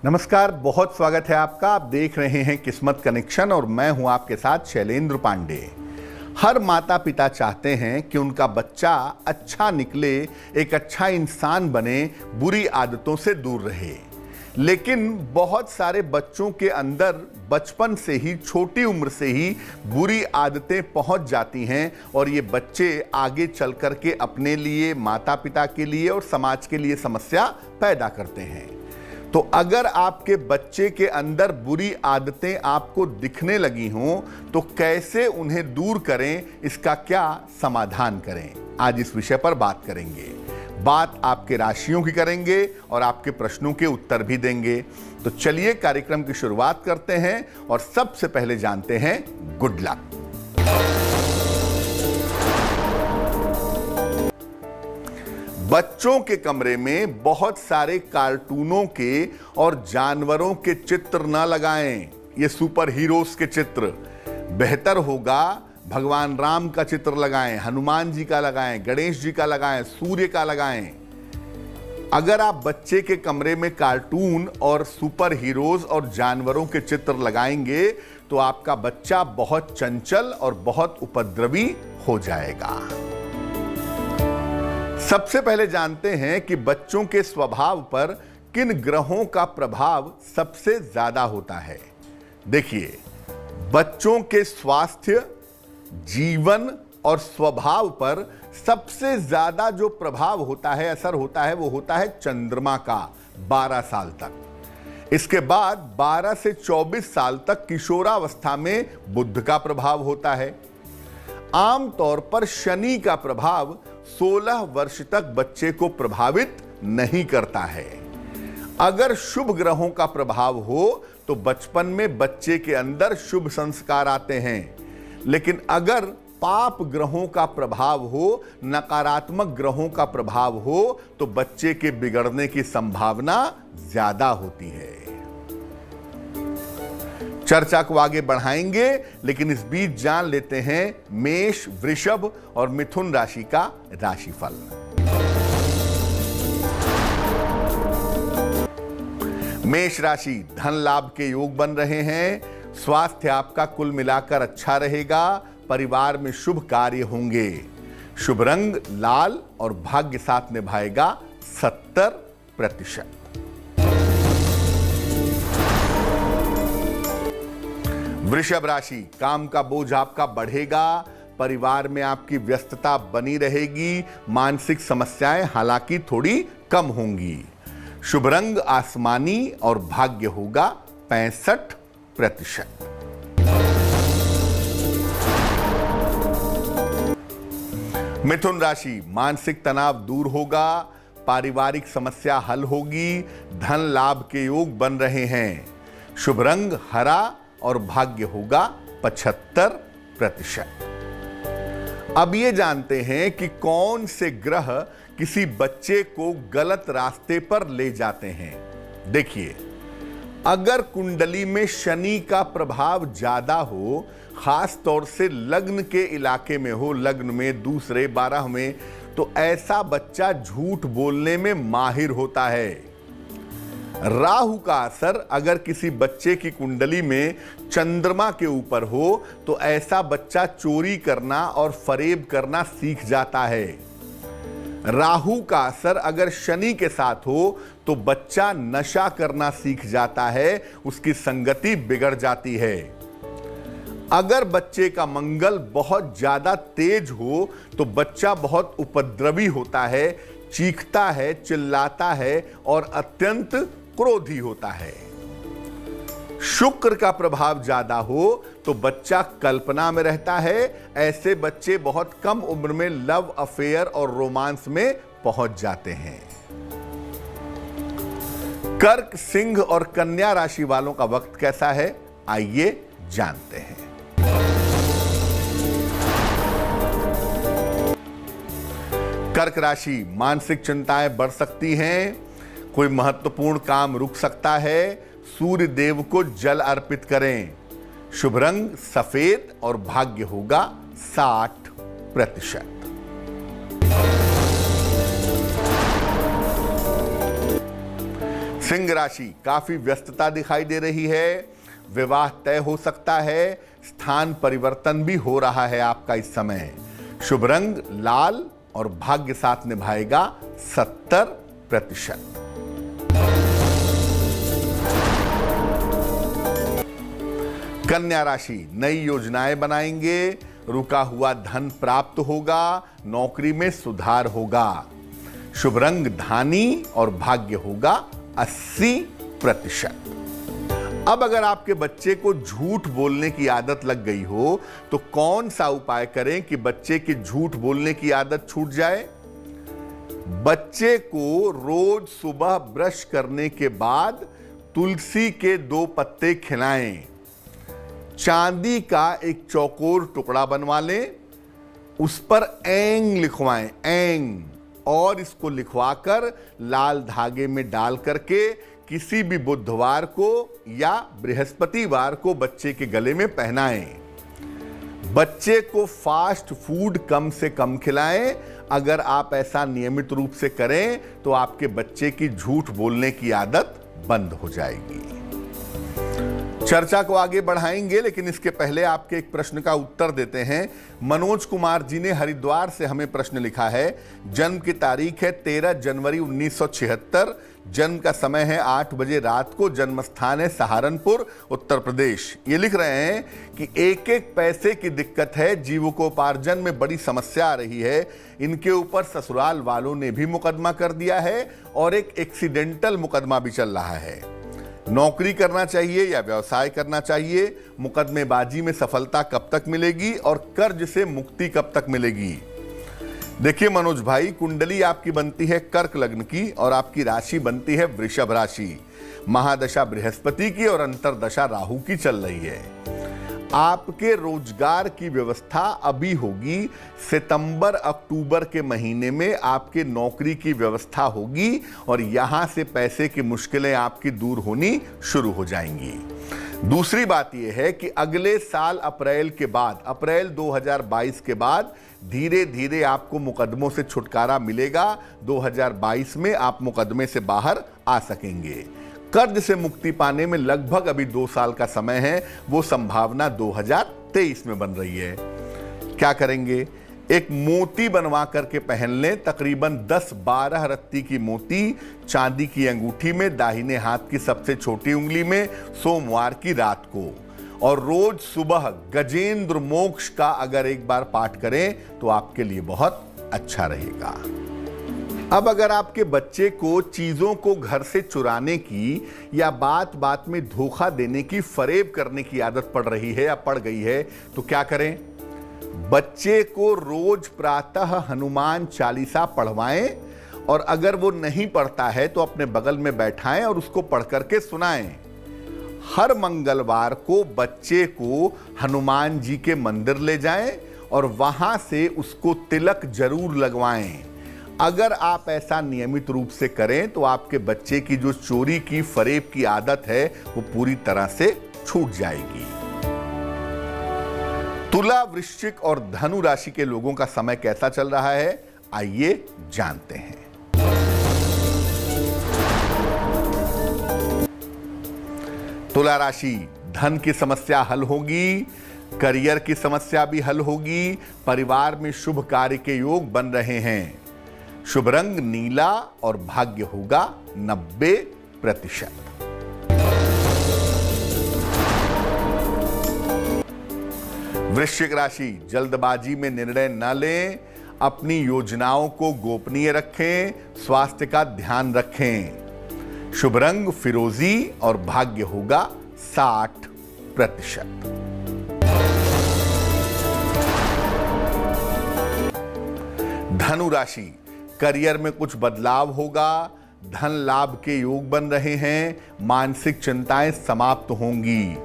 नमस्कार, बहुत स्वागत है आपका। आप देख रहे हैं किस्मत कनेक्शन और मैं हूं आपके साथ शैलेंद्र पांडे। हर माता पिता चाहते हैं कि उनका बच्चा अच्छा निकले, एक अच्छा इंसान बने, बुरी आदतों से दूर रहे। लेकिन बहुत सारे बच्चों के अंदर बचपन से ही, छोटी उम्र से ही बुरी आदतें पहुंच जाती हैं और ये बच्चे आगे चल कर के अपने लिए, माता पिता के लिए और समाज के लिए समस्या पैदा करते हैं। तो अगर आपके बच्चे के अंदर बुरी आदतें आपको दिखने लगी हों तो कैसे उन्हें दूर करें, इसका क्या समाधान करें, आज इस विषय पर बात करेंगे। बात आपके राशियों की करेंगे और आपके प्रश्नों के उत्तर भी देंगे। तो चलिए कार्यक्रम की शुरुआत करते हैं और सबसे पहले जानते हैं गुड लक। बच्चों के कमरे में बहुत सारे कार्टूनों के और जानवरों के चित्र न लगाएं। ये सुपर हीरोज के चित्र। बेहतर होगा भगवान राम का चित्र लगाएं, हनुमान जी का लगाएं, गणेश जी का लगाएं, सूर्य का लगाएं। अगर आप बच्चे के कमरे में कार्टून और सुपर हीरोज और जानवरों के चित्र लगाएंगे तो आपका बच्चा बहुत चंचल और बहुत उपद्रवी हो जाएगा। सबसे पहले जानते हैं कि बच्चों के स्वभाव पर किन ग्रहों का प्रभाव सबसे ज्यादा होता है। देखिए, बच्चों के स्वास्थ्य, जीवन और स्वभाव पर सबसे ज्यादा जो प्रभाव होता है, असर होता है, वो होता है चंद्रमा का 12 साल तक। इसके बाद 12 से 24 साल तक किशोरावस्था में बुध का प्रभाव होता है। आमतौर पर शनि का प्रभाव 16 वर्ष तक बच्चे को प्रभावित नहीं करता है। अगर शुभ ग्रहों का प्रभाव हो तो बचपन में बच्चे के अंदर शुभ संस्कार आते हैं, लेकिन अगर पाप ग्रहों का प्रभाव हो, नकारात्मक ग्रहों का प्रभाव हो तो बच्चे के बिगड़ने की संभावना ज्यादा होती है। चर्चा को आगे बढ़ाएंगे, लेकिन इस बीच जान लेते हैं मेष, वृषभ और मिथुन राशि का राशिफल। मेष राशि, धन लाभ के योग बन रहे हैं। स्वास्थ्य आपका कुल मिलाकर अच्छा रहेगा। परिवार में शुभ कार्य होंगे। शुभ रंग लाल और भाग्य साथ निभाएगा 70%। वृषभ राशि, काम का बोझ आपका बढ़ेगा। परिवार में आपकी व्यस्तता बनी रहेगी। मानसिक समस्याएं हालांकि थोड़ी कम होंगी। शुभ रंग आसमानी और भाग्य होगा 65%। मिथुन राशि, मानसिक तनाव दूर होगा। पारिवारिक समस्या हल होगी। धन लाभ के योग बन रहे हैं। शुभ रंग हरा और भाग्य होगा 75%। अब ये जानते हैं कि कौन से ग्रह किसी बच्चे को गलत रास्ते पर ले जाते हैं। देखिए, अगर कुंडली में शनि का प्रभाव ज्यादा हो, खास तौर से लग्न के इलाके में हो, लग्न में, दूसरे, 12 में, तो ऐसा बच्चा झूठ बोलने में माहिर होता है। राहु का असर अगर किसी बच्चे की कुंडली में चंद्रमा के ऊपर हो तो ऐसा बच्चा चोरी करना और फरेब करना सीख जाता है। राहु का असर अगर शनि के साथ हो तो बच्चा नशा करना सीख जाता है, उसकी संगति बिगड़ जाती है। अगर बच्चे का मंगल बहुत ज्यादा तेज हो तो बच्चा बहुत उपद्रवी होता है, चीखता है, चिल्लाता है और अत्यंत क्रोधी होता है। शुक्र का प्रभाव ज्यादा हो तो बच्चा कल्पना में रहता है। ऐसे बच्चे बहुत कम उम्र में लव अफेयर और रोमांस में पहुंच जाते हैं। कर्क, सिंह और कन्या राशि वालों का वक्त कैसा है, आइए जानते हैं। कर्क राशि, मानसिक चिंताएं बढ़ सकती हैं। कोई महत्वपूर्ण काम रुक सकता है। सूर्य देव को जल अर्पित करें। शुभ रंग सफेद और भाग्य होगा 60%। सिंह राशि, काफी व्यस्तता दिखाई दे रही है, विवाह तय हो सकता है, स्थान परिवर्तन भी हो रहा है आपका इस समय। शुभ रंग लाल और भाग्य साथ निभाएगा 70%। कन्या राशि, नई योजनाएं बनाएंगे, रुका हुआ धन प्राप्त होगा, नौकरी में सुधार होगा। शुभ रंग धानी और भाग्य होगा 80%। अब अगर आपके बच्चे को झूठ बोलने की आदत लग गई हो तो कौन सा उपाय करें कि बच्चे की झूठ बोलने की आदत छूट जाए? बच्चे को रोज सुबह ब्रश करने के बाद तुलसी के 2 पत्ते खिलाएं, चांदी का एक चौकोर टुकड़ा बनवा लें, उस पर एंग लिखवाएं, एंग, और इसको लिखवाकर लाल धागे में डाल करके किसी भी बुधवार को या बृहस्पतिवार को बच्चे के गले में पहनाएं। बच्चे को फास्ट फूड कम से कम खिलाएं। अगर आप ऐसा नियमित रूप से करें तो आपके बच्चे की झूठ बोलने की आदत बंद हो जाएगी। चर्चा को आगे बढ़ाएंगे, लेकिन इसके पहले आपके एक प्रश्न का उत्तर देते हैं। मनोज कुमार जी ने हरिद्वार से हमें प्रश्न लिखा है। जन्म की तारीख है 13 जनवरी 1976, जन्म का समय है 8 बजे रात को, जन्म स्थान है सहारनपुर, उत्तर प्रदेश। ये लिख रहे हैं कि एक एक पैसे की दिक्कत है, जीविकोपार्जन में बड़ी समस्या आ रही है। इनके ऊपर ससुराल वालों ने भी मुकदमा कर दिया है और एक एक्सीडेंटल मुकदमा भी चल रहा है। नौकरी करना चाहिए या व्यवसाय करना चाहिए? मुकदमेबाजी में सफलता कब तक मिलेगी और कर्ज से मुक्ति कब तक मिलेगी? देखिए मनोज भाई, कुंडली आपकी बनती है कर्क लग्न की और आपकी राशि बनती है वृषभ राशि। महादशा बृहस्पति की और अंतरदशा राहु की चल रही है। आपके रोजगार की व्यवस्था अभी होगी, सितंबर अक्टूबर के महीने में आपके नौकरी की व्यवस्था होगी और यहां से पैसे की मुश्किलें आपकी दूर होनी शुरू हो जाएंगी। दूसरी बात यह है कि अगले साल अप्रैल के बाद, अप्रैल 2022 के बाद धीरे धीरे आपको मुकदमों से छुटकारा मिलेगा। 2022 में आप मुकदमे से बाहर आ सकेंगे। कर्ज से मुक्ति पाने में लगभग अभी 2 साल का समय है, वो संभावना 2023 में बन रही है। क्या करेंगे? एक मोती बनवा करके पहन लें, तकरीबन 10-12 रत्ती की मोती चांदी की अंगूठी में, दाहिने हाथ की सबसे छोटी उंगली में, सोमवार की रात को। और रोज सुबह गजेंद्र मोक्ष का अगर एक बार पाठ करें तो आपके लिए बहुत अच्छा रहेगा। अब अगर आपके बच्चे को चीजों को घर से चुराने की या बात बात में धोखा देने की, फरेब करने की आदत पड़ रही है या पड़ गई है तो क्या करें? बच्चे को रोज प्रातः हनुमान चालीसा पढ़वाएं और अगर वो नहीं पढ़ता है तो अपने बगल में बैठाएं और उसको पढ़ करके सुनाएं। हर मंगलवार को बच्चे को हनुमान जी के मंदिर ले जाएं और वहां से उसको तिलक जरूर लगवाएं। अगर आप ऐसा नियमित रूप से करें तो आपके बच्चे की जो चोरी की, फरेब की आदत है वो पूरी तरह से छूट जाएगी। तुला, वृश्चिक और धनु राशि के लोगों का समय कैसा चल रहा है, आइए जानते हैं। तुला राशि, धन की समस्या हल होगी, करियर की समस्या भी हल होगी, परिवार में शुभ कार्य के योग बन रहे हैं। शुभ रंग नीला और भाग्य होगा 90%। वृश्चिक राशि, जल्दबाजी में निर्णय न लें, अपनी योजनाओं को गोपनीय रखें, स्वास्थ्य का ध्यान रखें। शुभ रंग फिरोजी और भाग्य होगा 60%। धनु राशि, करियर में कुछ बदलाव होगा, धन लाभ के योग बन रहे हैं, मानसिक चिंताएं समाप्त होंगी।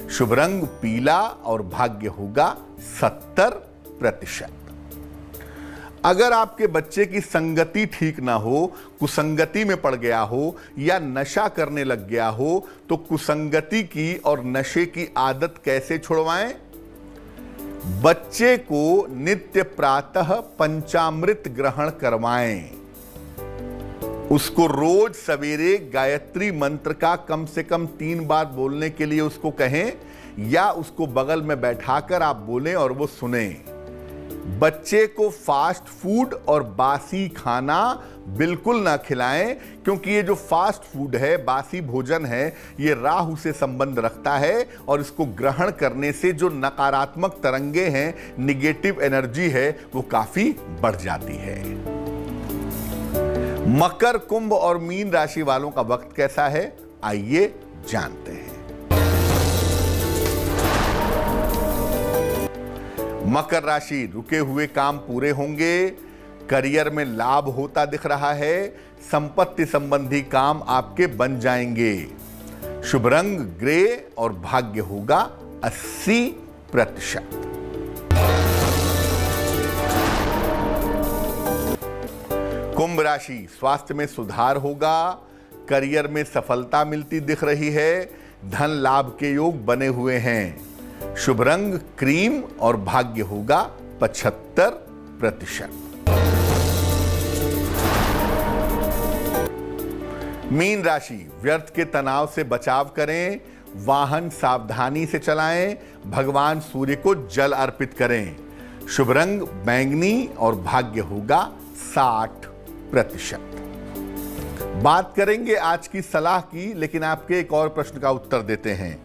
शुभ रंग पीला और भाग्य होगा 70%। अगर आपके बच्चे की संगति ठीक ना हो, कुसंगति में पड़ गया हो या नशा करने लग गया हो तो कुसंगति की और नशे की आदत कैसे छुड़वाएं? बच्चे को नित्य प्रातः पंचामृत ग्रहण करवाएं। उसको रोज सवेरे गायत्री मंत्र का कम से कम 3 बार बोलने के लिए उसको कहें, या उसको बगल में बैठाकर आप बोलें और वो सुने। बच्चे को फास्ट फूड और बासी खाना बिल्कुल ना खिलाएं, क्योंकि ये जो फास्ट फूड है, बासी भोजन है, ये राहु से संबंध रखता है और इसको ग्रहण करने से जो नकारात्मक तरंगे हैं, निगेटिव एनर्जी है, वो काफी बढ़ जाती है। मकर, कुंभ और मीन राशि वालों का वक्त कैसा है, आइए जानते हैं। मकर राशि, रुके हुए काम पूरे होंगे, करियर में लाभ होता दिख रहा है, संपत्ति संबंधी काम आपके बन जाएंगे। शुभ रंग ग्रे और भाग्य होगा 80%। कुंभ राशि, स्वास्थ्य में सुधार होगा, करियर में सफलता मिलती दिख रही है, धन लाभ के योग बने हुए हैं। शुभ रंग क्रीम और भाग्य होगा 75%। मीन राशि, व्यर्थ के तनाव से बचाव करें, वाहन सावधानी से चलाएं, भगवान सूर्य को जल अर्पित करें। शुभ रंग बैंगनी और भाग्य होगा 60%। बात करेंगे आज की सलाह की, लेकिन आपके एक और प्रश्न का उत्तर देते हैं।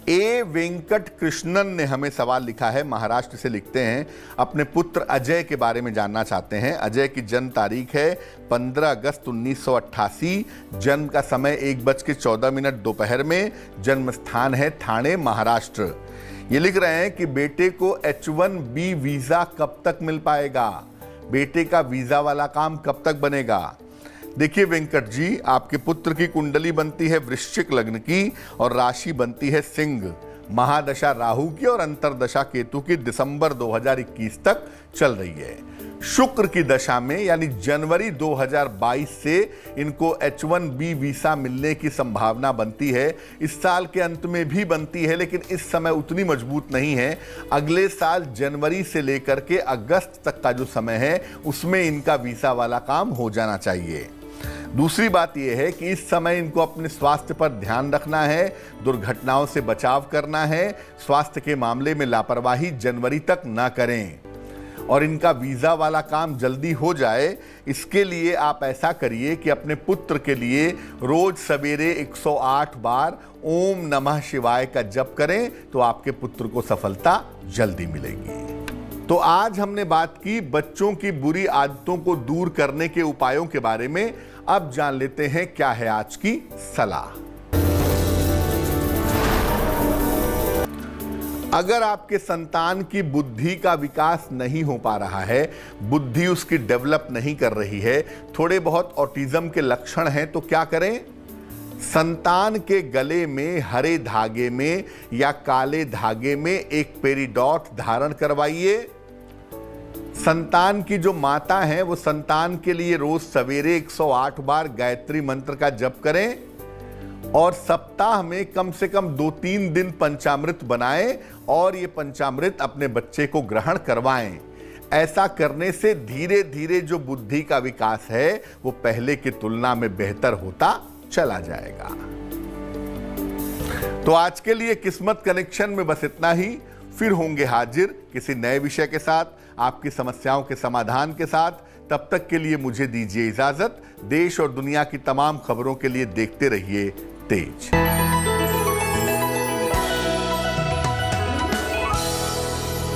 ए वेंकट कृष्णन ने हमें सवाल लिखा है, महाराष्ट्र से लिखते हैं, अपने पुत्र अजय के बारे में जानना चाहते हैं। अजय की जन्म तारीख है 15 अगस्त 1988, जन्म का समय 1:14 दोपहर में, जन्म स्थान है ठाणे, महाराष्ट्र। ये लिख रहे हैं कि बेटे को H1B वीजा कब तक मिल पाएगा, बेटे का वीजा वाला काम कब तक बनेगा। देखिए वेंकट जी, आपके पुत्र की कुंडली बनती है वृश्चिक लग्न की और राशि बनती है सिंह। महादशा राहु की और अंतरदशा केतु की दिसंबर 2021 तक चल रही है। शुक्र की दशा में यानी जनवरी 2022 से इनको H1B वीसा मिलने की संभावना बनती है। इस साल के अंत में भी बनती है, लेकिन इस समय उतनी मजबूत नहीं है। अगले साल जनवरी से लेकर के अगस्त तक का जो समय है, उसमें इनका वीसा वाला काम हो जाना चाहिए। दूसरी बात यह है कि इस समय इनको अपने स्वास्थ्य पर ध्यान रखना है, दुर्घटनाओं से बचाव करना है, स्वास्थ्य के मामले में लापरवाही जनवरी तक ना करें और इनका वीजा वाला काम जल्दी हो जाए। इसके लिए आप ऐसा करिए कि अपने पुत्र के लिए रोज सवेरे 108 बार ओम नमः शिवाय का जप करें, तो आपके पुत्र को सफलता जल्दी मिलेगी। तो आज हमने बात की बच्चों की बुरी आदतों को दूर करने के उपायों के बारे में। अब जान लेते हैं क्या है आज की सलाह। अगर आपके संतान की बुद्धि का विकास नहीं हो पा रहा है, बुद्धि उसकी डेवलप नहीं कर रही है, थोड़े बहुत ऑटिज्म के लक्षण हैं, तो क्या करें? संतान के गले में हरे धागे में या काले धागे में एक पेरिडॉट धारण करवाइए। संतान की जो माता है वो संतान के लिए रोज सवेरे 108 बार गायत्री मंत्र का जप करें और सप्ताह में कम से कम 2-3 दिन पंचामृत बनाएं और ये पंचामृत अपने बच्चे को ग्रहण करवाएं। ऐसा करने से धीरे धीरे जो बुद्धि का विकास है वो पहले की तुलना में बेहतर होता चला जाएगा। तो आज के लिए किस्मत कनेक्शन में बस इतना ही। फिर होंगे हाजिर किसी नए विषय के साथ, आपकी समस्याओं के समाधान के साथ। तब तक के लिए मुझे दीजिए इजाजत। देश और दुनिया की तमाम खबरों के लिए देखते रहिए तेज।